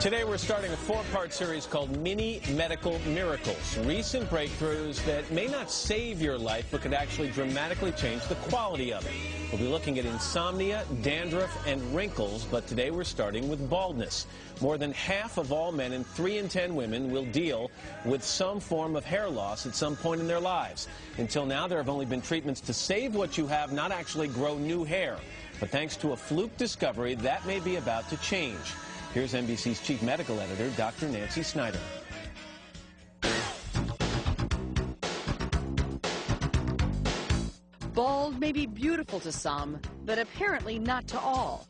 Today we're starting a four-part series called Mini Medical Miracles. Recent breakthroughs that may not save your life, but could actually dramatically change the quality of it. We'll be looking at insomnia, dandruff, and wrinkles, but today we're starting with baldness. More than half of all men and 3 in 10 women will deal with some form of hair loss at some point in their lives. Until now, there have only been treatments to save what you have, not actually grow new hair. But thanks to a fluke discovery, that may be about to change. Here's NBC's chief medical editor, Dr. Nancy Snyder. Bald may be beautiful to some, but apparently not to all.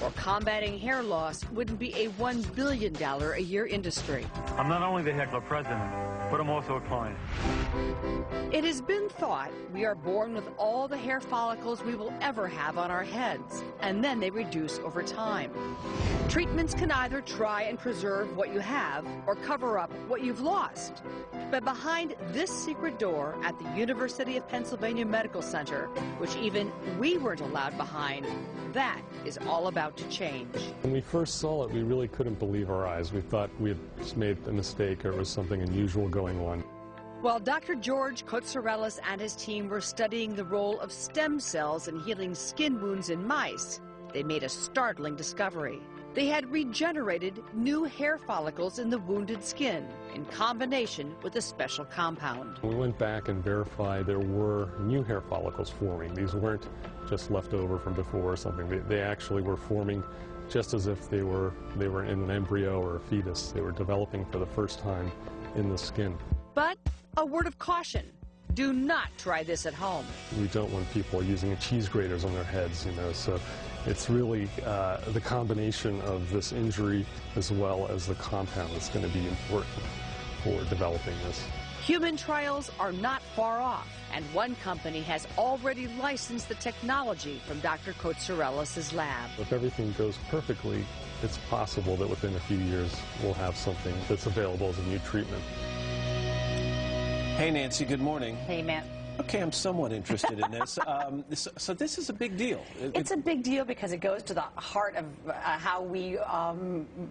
Or combating hair loss wouldn't be a $1 billion a year industry. I'm not only the heckler president, but I'm also a client. It has been thought we are born with all the hair follicles we will ever have on our heads, and then they reduce over time. Treatments can either try and preserve what you have or cover up what you've lost. But behind this secret door at the University of Pennsylvania Medical Center, which even we weren't allowed behind, that is all about to change. When we first saw it, we really couldn't believe our eyes. We thought we had just made a mistake or it was something unusual going on. While Dr. George Koutsarelis and his team were studying the role of stem cells in healing skin wounds in mice, they made a startling discovery. They had regenerated new hair follicles in the wounded skin in combination with a special compound. We went back and verified there were new hair follicles forming. These weren't just left over from before or something. They actually were forming just as if they were in an embryo or a fetus. They were developing for the first time in the skin. But a word of caution. Do not try this at home. We don't want people using cheese graters on their heads, so it's really the combination of this injury as well as the compound that's going to be important for developing this. Human trials are not far off, and one company has already licensed the technology from Dr. Koutsarelis' lab. If everything goes perfectly, it's possible that within a few years we'll have something that's available as a new treatment. Hey, Nancy, good morning. Hey, Matt. Okay, I'm somewhat interested in this. So this is a big deal. It's a big deal because it goes to the heart of how we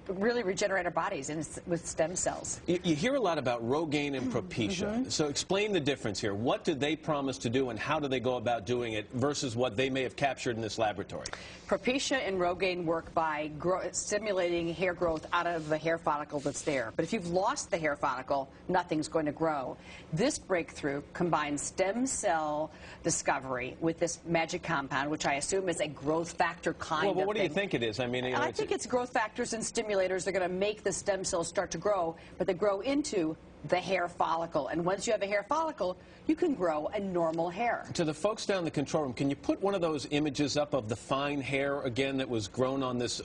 really regenerate our bodies, and it's with stem cells. You hear a lot about Rogaine and Propecia. So explain the difference here. What did they promise to do, and how do they go about doing it versus what they may have captured in this laboratory? Propecia and Rogaine work by stimulating hair growth out of the hair follicle that's there. But if you've lost the hair follicle, nothing's going to grow. This breakthrough combines stem cell discovery with this magic compound, which I assume is a growth factor kind of Well, what do you thing. think it is? I mean, I think it's growth factors and stimulators that are going to make the stem cells start to grow, but they grow into the hair follicle. And once you have a hair follicle, you can grow a normal hair. To the folks down in the control room, can you put one of those images up of the fine hair again that was grown on this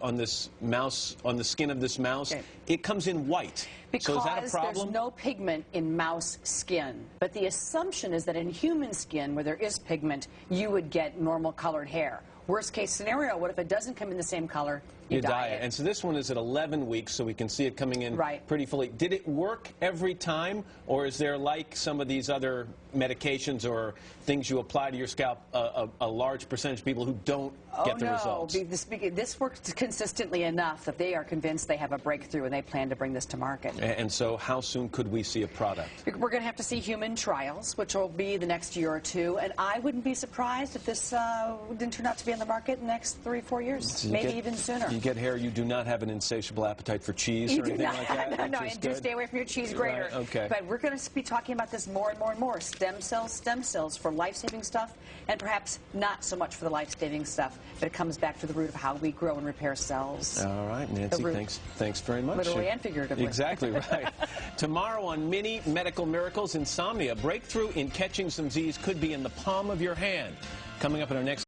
mouse, on the skin of this mouse? Okay. It comes in white. Because so is that a problem? There's no pigment in mouse skin. But the assumption is that in human skin, where there is pigment, you would get normal colored hair. Worst case scenario, what if it doesn't come in the same color? You dye it. And so this one is at 11 weeks, so we can see it coming in pretty fully. Did it work every time, or is there, like some of these other medications or things you apply to your scalp, a large percentage of people who don't get the results? This works consistently enough that they are convinced they have a breakthrough, and they plan to bring this to market. And so how soon could we see a product? We're going to have to see human trials, which will be the next year or two, and I wouldn't be surprised if this didn't turn out to be on the market in the next 3 or 4 years, so maybe even sooner. You get hair, you do not have an insatiable appetite for cheese or anything like that? No, and do stay away from your cheese grater. Right, okay. But we're going to be talking about this more and more and more. Stem cells for life-saving stuff, and perhaps not so much for the life-saving stuff, but it comes back to the root of how we grow and repair cells. All right, Nancy, thanks very much. Literally and figuratively. Exactly right. Tomorrow on Mini Medical Miracles, insomnia. Breakthrough in catching some Z's could be in the palm of your hand. Coming up in our next